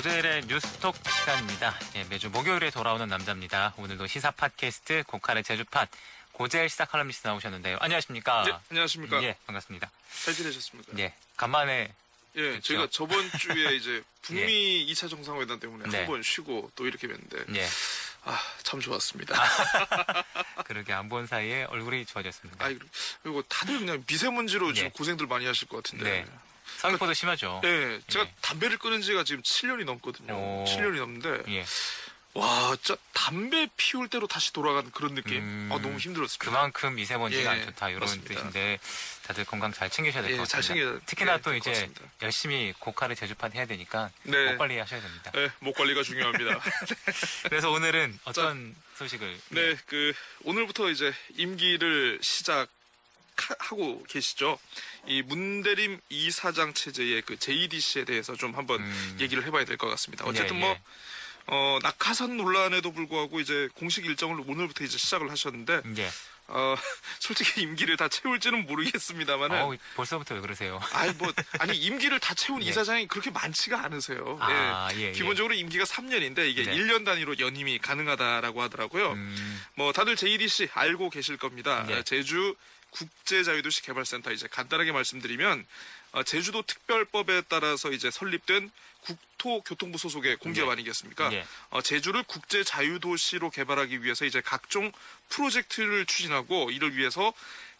고재일의 뉴스톡 시간입니다. 예, 매주 목요일에 돌아오는 남자입니다. 오늘도 시사 팟캐스트 고칼의 제주팟 고재일 시사 칼럼니스트 나오셨는데요. 안녕하십니까? 네, 안녕하십니까? 예, 반갑습니다. 잘 지내셨습니까? 예, 간만에 예, 그렇죠. 저희가 저번 주에 이제 북미 2차 정상회담 때문에 네. 한 번 쉬고 또 이렇게 뵀는데 예, 참 좋았습니다. 그러게 안 본 사이에 얼굴이 좋아졌습니다. 그리고 다들 그냥 미세먼지로 지금 예. 고생들 많이 하실 것 같은데. 네. 서귀포도 심하죠. 네, 제가 예. 담배를 끊은 지가 지금 7년이 넘거든요. 오. 7년이 넘는데 예, 와, 진짜 담배 피울 때로 다시 돌아가는 그런 느낌. 너무 힘들었습니다. 그만큼 미세먼지가 예, 안 좋다 이런 맞습니다. 뜻인데 다들 건강 잘 챙기셔야 될 것 예, 같습니다. 잘 챙겨야 특히나 예, 또 될것 이제 같습니다. 열심히 고칼의 제주팟 해야 되니까 네. 목 관리하셔야 됩니다. 네, 목 관리가 중요합니다. 그래서 오늘은 어떤 소식을? 네, 오늘부터 이제 임기를 시작하고 계시죠. 이 문대림 이사장 체제의 그 JDC에 대해서 좀 한번 얘기를 해봐야 될 것 같습니다. 어쨌든 예, 예. 낙하산 논란에도 불구하고 이제 공식 일정을 오늘부터 이제 시작을 하셨는데, 예. 솔직히 임기를 다 채울지는 모르겠습니다만은. 벌써부터 왜 그러세요? 아니, 임기를 다 채운 예. 이사장이 그렇게 많지가 않으세요. 예. 기본적으로 임기가 3년인데 이게 네. 1년 단위로 연임이 가능하다라고 하더라고요. 다들 JDC 알고 계실 겁니다. 네. 제주 국제자유도시 개발센터 이제 간단하게 말씀드리면 제주도 특별법에 따라서 이제 설립된 국토교통부 소속의 공기업 네. 아니겠습니까? 네. 제주를 국제자유도시로 개발하기 위해서 이제 각종 프로젝트를 추진하고 이를 위해서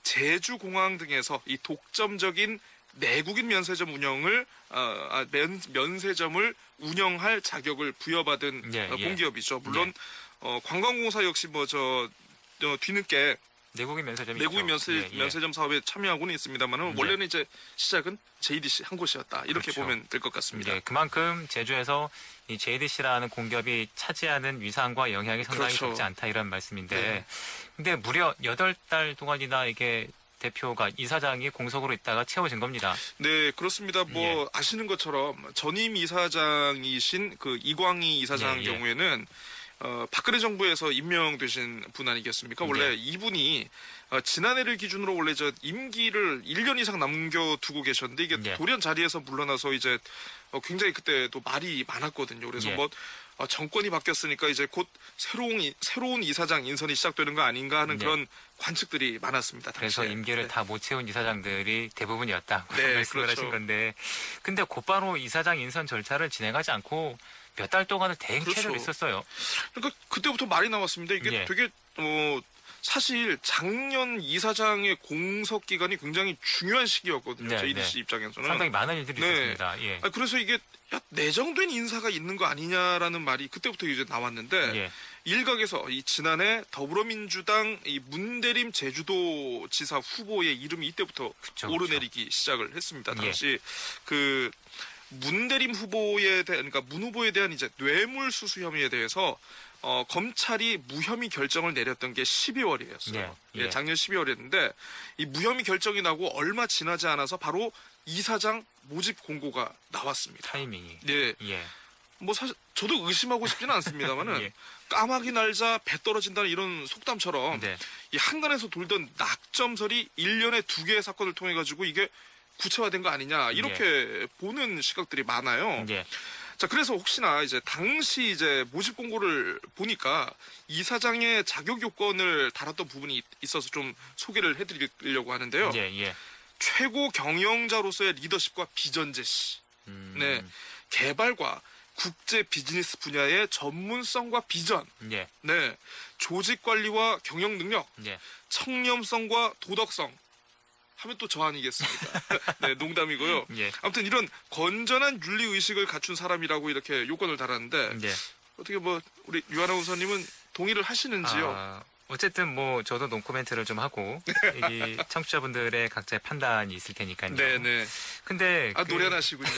제주공항 등에서 이 독점적인 내국인 면세점 운영을 면세점을 운영할 자격을 부여받은 예, 예. 공기업이죠. 물론 관광공사 역시 뒤늦게 내국인 면세점이 내국인 있죠. 면세점 사업에 참여하고는 있습니다만은 네. 원래는 이제 시작은 JDC 한 곳이었다 이렇게 그렇죠. 보면 될 것 같습니다. 예, 그만큼 제주에서 이 JDC라는 공기업이 차지하는 위상과 영향이 상당히 그렇죠. 적지 않다 이런 말씀인데, 네. 근데 무려 8달 동안이나 이게 대표가 이사장이 공석으로 있다가 채워진 겁니다. 네, 그렇습니다. 예. 아시는 것처럼 전임 이사장이신 그 이광희 이사장 예. 경우에는 박근혜 정부에서 임명되신 분 아니겠습니까? 원래 네. 이분이 지난해를 기준으로 원래 임기를 1년 이상 남겨두고 계셨는데 이게 네. 돌연 자리에서 물러나서 이제 굉장히 그때 또 말이 많았거든요. 그래서 예. 정권이 바뀌었으니까 이제 곧 새로운 이사장 인선이 시작되는 거 아닌가 하는 네. 그런 관측들이 많았습니다. 그래서 당시에. 임기를 네. 다 못 채운 이사장들이 대부분이었다고 네, 말씀을 그렇죠. 하신 건데, 근데 곧바로 이사장 인선 절차를 진행하지 않고 몇 달 동안은 대행체를 그렇죠. 있었어요. 그러니까 그때부터 말이 나왔습니다. 이게 예. 되게 사실 작년 이사장의 공석 기간이 굉장히 중요한 시기였거든요. 네, JDC 네. 입장에서는. 상당히 많은 일들이 네. 있었습니다. 예. 그래서 이게 내정된 인사가 있는 거 아니냐라는 말이 그때부터 이제 나왔는데 예. 일각에서 이 지난해 더불어민주당 이 문대림 제주도지사 후보의 이름이 이때부터 그쵸. 오르내리기 시작을 했습니다. 예. 당시 그 문대림 후보에 대한 그러니까 문 후보에 대한 이제 뇌물수수 혐의에 대해서 검찰이 무혐의 결정을 내렸던 게 12월이었어요. 예, 예. 작년 12월이었는데 이 무혐의 결정이 나고 얼마 지나지 않아서 바로 이사장 모집 공고가 나왔습니다. 타이밍이. 네, 예. 사실 저도 의심하고 싶지는 않습니다만은 예. 까마귀 날자 배 떨어진다는 이런 속담처럼 네. 이 한간에서 돌던 낙점설이 1년에 2개의 사건을 통해 가지고 이게 구체화된 거 아니냐 이렇게 보는 시각들이 많아요. 예. 자, 그래서 혹시나 이제 당시 이제 모집 공고를 보니까 이사장의 자격 요건을 달았던 부분이 있어서 좀 소개를 해드리려고 하는데요. 예. 예. 최고 경영자로서의 리더십과 비전 제시, 네, 개발과 국제 비즈니스 분야의 전문성과 비전, 예. 네, 조직 관리와 경영 능력, 예. 청렴성과 도덕성. 하면 또 저 아니겠습니까? 네, 농담이고요. 예. 아무튼 이런 건전한 윤리 의식을 갖춘 사람이라고 이렇게 요건을 달았는데 예. 어떻게 우리 유아나운서님은 동의를 하시는지요? 어쨌든 저도 노코멘트를 좀 하고 이 청취자분들의 각자의 판단이 있을 테니까요. 네네. 근데 노래 하시군요.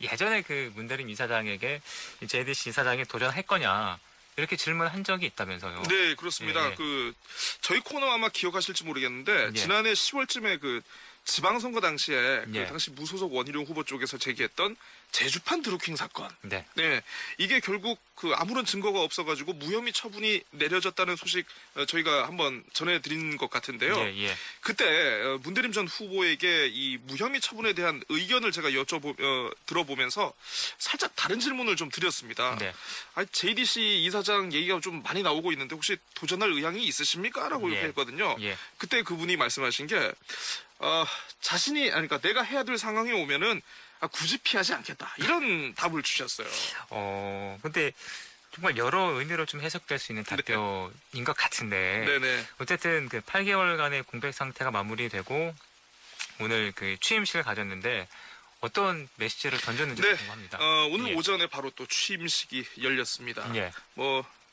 예전에 그 문대림 이사장에게 이 JDC 이사장이 도전할 거냐 이렇게 질문한 적이 있다면서요. 네, 그렇습니다. 예. 저희 코너 아마 기억하실지 모르겠는데 예. 지난해 10월쯤에 지방선거 당시에 예. 그 당시 무소속 원희룡 후보 쪽에서 제기했던 제주판 드루킹 사건. 네. 네, 이게 결국 그 아무런 증거가 없어가지고 무혐의 처분이 내려졌다는 소식 저희가 한번 전해드린 것 같은데요. 예, 예. 그때 문대림 전 후보에게 이 무혐의 처분에 대한 의견을 제가 들어보면서 살짝 다른 질문을 좀 드렸습니다. 네. JDC 이사장 얘기가 좀 많이 나오고 있는데 혹시 도전할 의향이 있으십니까? 라고 예. 이렇게 했거든요. 예. 그때 그분이 말씀하신 게 자신이 그러니까 내가 해야 될 상황이 오면은 굳이 피하지 않겠다 이런 답을 주셨어요. 근데 정말 여러 의미로 좀 해석될 수 있는 답변인 것 같은데. 네네. 어쨌든 그 8개월간의 공백 상태가 마무리되고 오늘 그 취임식을 가졌는데 어떤 메시지를 던졌는지 네. 궁금합니다. 오늘 예. 오전에 바로 또 취임식이 열렸습니다. 예.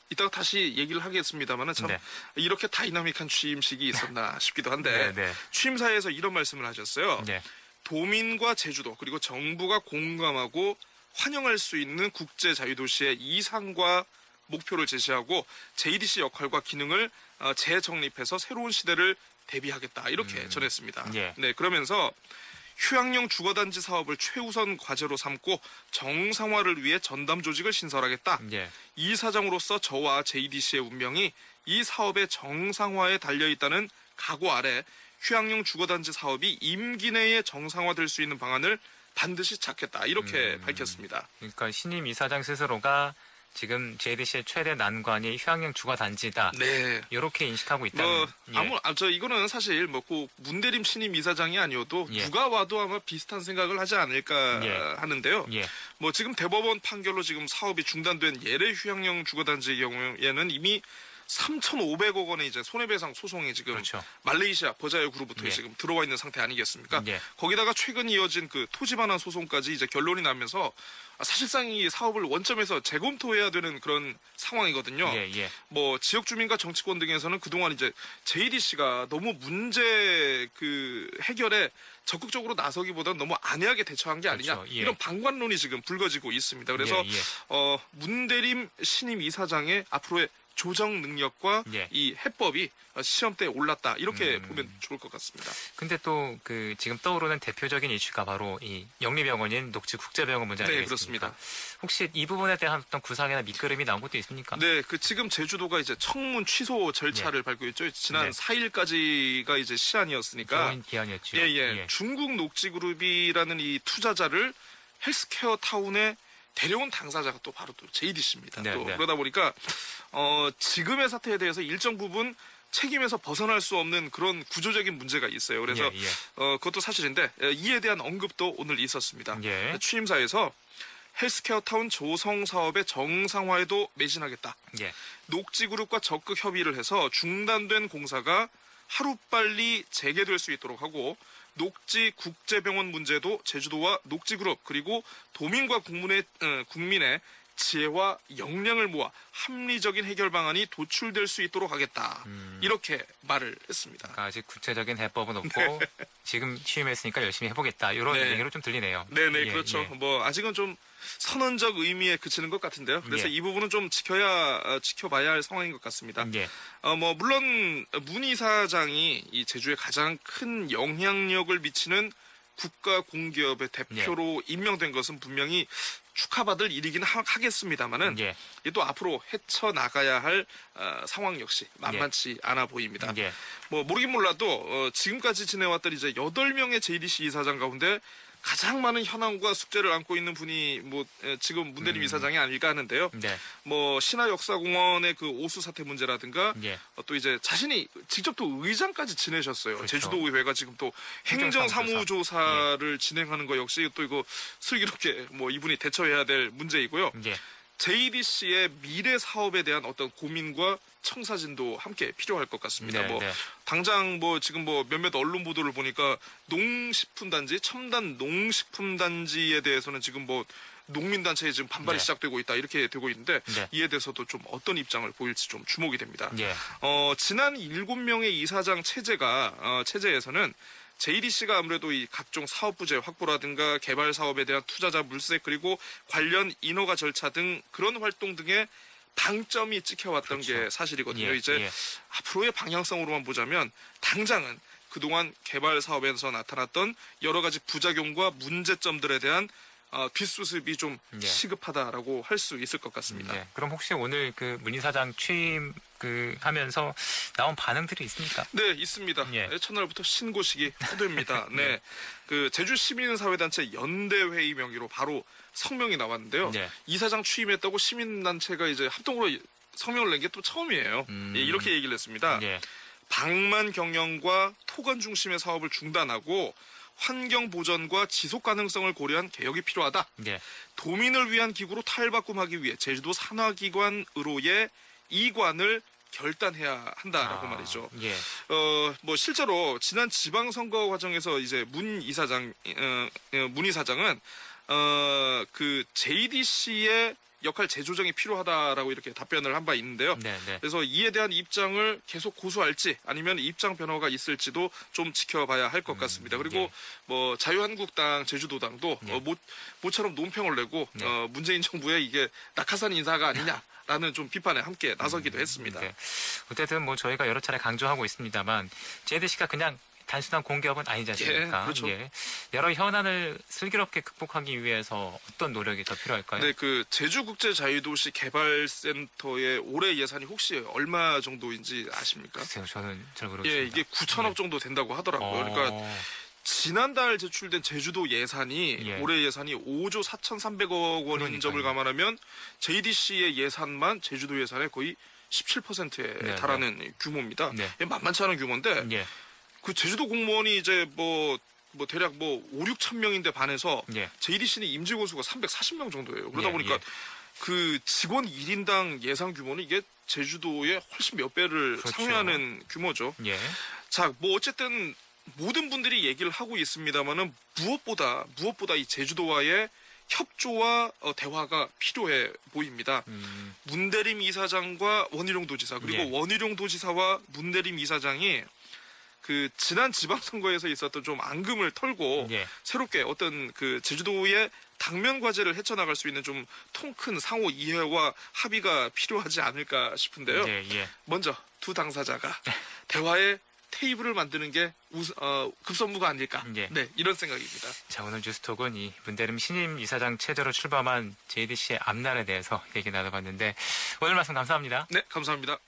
이따가 다시 얘기를 하겠습니다만은 참 네. 이렇게 다이나믹한 취임식이 있었나 싶기도 한데 네, 네. 취임사에서 이런 말씀을 하셨어요. 네. 도민과 제주도 그리고 정부가 공감하고 환영할 수 있는 국제 자유도시의 이상과 목표를 제시하고 JDC 역할과 기능을 재정립해서 새로운 시대를 대비하겠다 이렇게 전했습니다. 예. 네, 그러면서 휴양용 주거단지 사업을 최우선 과제로 삼고 정상화를 위해 전담 조직을 신설하겠다. 예. 이사장으로서 저와 JDC의 운명이 이 사업의 정상화에 달려있다는 각오 아래 휴양용 주거단지 사업이 임기 내에 정상화될 수 있는 방안을 반드시 찾겠다. 이렇게 밝혔습니다. 그러니까 신임 이사장 스스로가 지금 JDC의 최대 난관이 휴양용 주거 단지다. 네. 이렇게 인식하고 있다는. 이거는 사실 꼭 문대림 신임 이사장이 아니어도 예. 누가 와도 아마 비슷한 생각을 하지 않을까 예. 하는데요. 예. 지금 대법원 판결로 지금 사업이 중단된 예래 휴양용 주거단지의 경우에는 이미 3,500억 원의 이제 손해배상 소송이 지금 그렇죠. 말레이시아 버자요 그룹부터 예. 지금 들어와 있는 상태 아니겠습니까? 예. 거기다가 최근 이어진 그 토지 반환 소송까지 이제 결론이 나면서 사실상 이 사업을 원점에서 재검토해야 되는 그런 상황이거든요. 예, 예. 지역 주민과 정치권 등에서는 그동안 이제 JDC가 너무 문제 해결에 적극적으로 나서기보다는 너무 안해하게 대처한 게 아니냐 그렇죠. 예. 이런 방관론이 지금 불거지고 있습니다. 그래서 예, 예. 문대림 신임 이사장의 앞으로의 조정 능력과 예. 이 해법이 시험대에 올랐다 이렇게 보면 좋을 것 같습니다. 근데 또 그 지금 떠오르는 대표적인 이슈가 바로 이 영리병원인 녹지국제병원 문제 네, 아니겠습니까? 그렇습니다. 혹시 이 부분에 대한 어떤 구상이나 밑그림이 나온 것도 있습니까? 네, 지금 제주도가 이제 청문 취소 절차를 밟고 있죠. 지난 네. 4일까지가 이제 시한이었으니까. 좋은 기한이었죠. 예. 중국 녹지그룹이라는 이 투자자를 헬스케어 타운에 데려온 당사자가 또 바로 또 JDC입니다. 네, 또 네. 그러다 보니까 지금의 사태에 대해서 일정 부분 책임에서 벗어날 수 없는 그런 구조적인 문제가 있어요. 그래서 예, 예. 그것도 사실인데 이에 대한 언급도 오늘 있었습니다. 예. 취임사에서 헬스케어 타운 조성 사업의 정상화에도 매진하겠다. 예. 녹지그룹과 적극 협의를 해서 중단된 공사가 하루빨리 재개될 수 있도록 하고 녹지 국제병원 문제도 제주도와 녹지그룹 그리고 도민과 국민의 지혜와 역량을 모아 합리적인 해결 방안이 도출될 수 있도록 하겠다. 이렇게 말을 했습니다. 그러니까 아직 구체적인 해법은 없고 지금 취임했으니까 열심히 해보겠다. 이런 네. 얘기로 좀 들리네요. 네네 예, 그렇죠. 예. 아직은 좀 선언적 의미에 그치는 것 같은데요. 그래서 예. 이 부분은 좀 지켜봐야 할 상황인 것 같습니다. 예. 물론 문 이사장이 이 제주에 가장 큰 영향력을 미치는 국가 공기업의 대표로 임명된 것은 분명히 축하받을 일이긴 하겠습니다만은 예. 또 앞으로 헤쳐나가야 할 상황 역시 만만치 않아 보입니다. 예. 모르긴 몰라도 지금까지 지내왔던 이제 8명의 JDC 이사장 가운데 가장 많은 현황과 숙제를 안고 있는 분이 지금 문대림 이사장이 아닐까 하는데요. 네. 신화역사공원의 그 오수 사태 문제라든가 예. 또 이제 자신이 직접 또 의장까지 지내셨어요. 그렇죠. 제주도의회가 지금 또 행정사무조사를 진행하는 거 역시 또 이거 슬기롭게 이분이 대처해야 될 문제이고요. 예. JDC의 미래 사업에 대한 어떤 고민과 청사진도 함께 필요할 것 같습니다. 네, 네. 당장 지금 몇몇 언론 보도를 보니까 농식품단지, 첨단 농식품단지에 대해서는 지금 농민단체에 지금 반발이 네. 시작되고 있다 이렇게 되고 있는데 네. 이에 대해서도 좀 어떤 입장을 보일지 좀 주목이 됩니다. 예. 지난 7명의 이사장 체제에서는 JDC가 아무래도 이 각종 사업 부재 확보라든가 개발 사업에 대한 투자자 물색 그리고 관련 인허가 절차 등 그런 활동 등의 방점이 찍혀왔던 그렇죠. 게 사실이거든요. 예, 이제 예. 앞으로의 방향성으로만 보자면 당장은 그동안 개발 사업에서 나타났던 여러 가지 부작용과 문제점들에 대한 뒷수습이 좀 예. 시급하다라고 할 수 있을 것 같습니다. 네. 그럼 혹시 오늘 그 문 이사장 취임 하면서 나온 반응들이 있습니까? 네, 있습니다. 예. 첫날부터 신고식이 후됩니다. 네, 그 제주 시민사회단체 연대회의 명의로 바로 성명이 나왔는데요. 네. 이사장 취임했다고 시민단체가 이제 합동으로 성명을 낸 게 또 처음이에요. 예, 이렇게 얘기를 했습니다. 예. 방만 경영과 토건 중심의 사업을 중단하고 환경 보전과 지속 가능성을 고려한 개혁이 필요하다. 예. 도민을 위한 기구로 탈바꿈하기 위해 제주도 산하기관으로의 이관을 결단해야 한다라고 말이죠. 예. 뭐 실제로 지난 지방선거 과정에서 이제 문 이사장은 그 JDC의 역할 재조정이 필요하다라고 이렇게 답변을 한 바 있는데요. 네, 네. 그래서 이에 대한 입장을 계속 고수할지 아니면 입장 변화가 있을지도 좀 지켜봐야 할 것 같습니다. 그리고 예. 뭐 자유한국당, 제주도당도 예. 모처럼 논평을 내고 네. 문재인 정부의 이게 낙하산 인사가 아니냐라는 좀 비판에 함께 나서기도 했습니다. 네. 어쨌든 뭐 저희가 여러 차례 강조하고 있습니다만 JDC가 그냥 단순한 공기업은 아니지 않습니까? 예, 그렇죠. 여러 현안을 슬기롭게 극복하기 위해서 어떤 노력이 더 필요할까요? 네, 그 제주국제자유도시 개발센터의 올해 예산이 혹시 얼마 정도인지 아십니까? 글쎄요, 저는 잘 모르겠습니다. 예, 이게 9천억 정도 된다고 하더라고요. 그러니까 지난달 제출된 제주도 예산이 예. 올해 예산이 5조 4,300억 원인 그러니까요. 점을 감안하면 JDC의 예산만 제주도 예산의 거의 17%에 네, 달하는 규모입니다. 네. 이게 만만치 않은 규모인데 예. 그 제주도 공무원이 이제 뭐 대략 5, 6천 명인데 반해서 예. JDC는 임직원 수가 340명 정도예요. 그러다 예, 보니까 예. 그 직원 1인당 예산 규모는 이게 제주도의 훨씬 몇 배를 그렇죠. 상회하는 규모죠. 예. 자, 뭐 어쨌든 모든 분들이 얘기를 하고 있습니다만은 무엇보다 이 제주도와의 협조와 대화가 필요해 보입니다. 문대림 이사장과 원희룡 도지사 그리고 예. 원희룡 도지사와 문대림 이사장이 그 지난 지방선거에서 있었던 좀 앙금을 털고 예. 새롭게 어떤 그 제주도의 당면 과제를 헤쳐나갈 수 있는 좀 통 큰 상호 이해와 합의가 필요하지 않을까 싶은데요. 예, 예. 먼저 두 당사자가 대화의 테이블을 만드는 게 급선무가 아닐까. 예. 네, 이런 생각입니다. 자, 오늘 뉴스톡은 이 문대림 신임 이사장 체제로 출범한 JDC의 앞날에 대해서 얘기 나눠봤는데 오늘 말씀 감사합니다. 네, 감사합니다.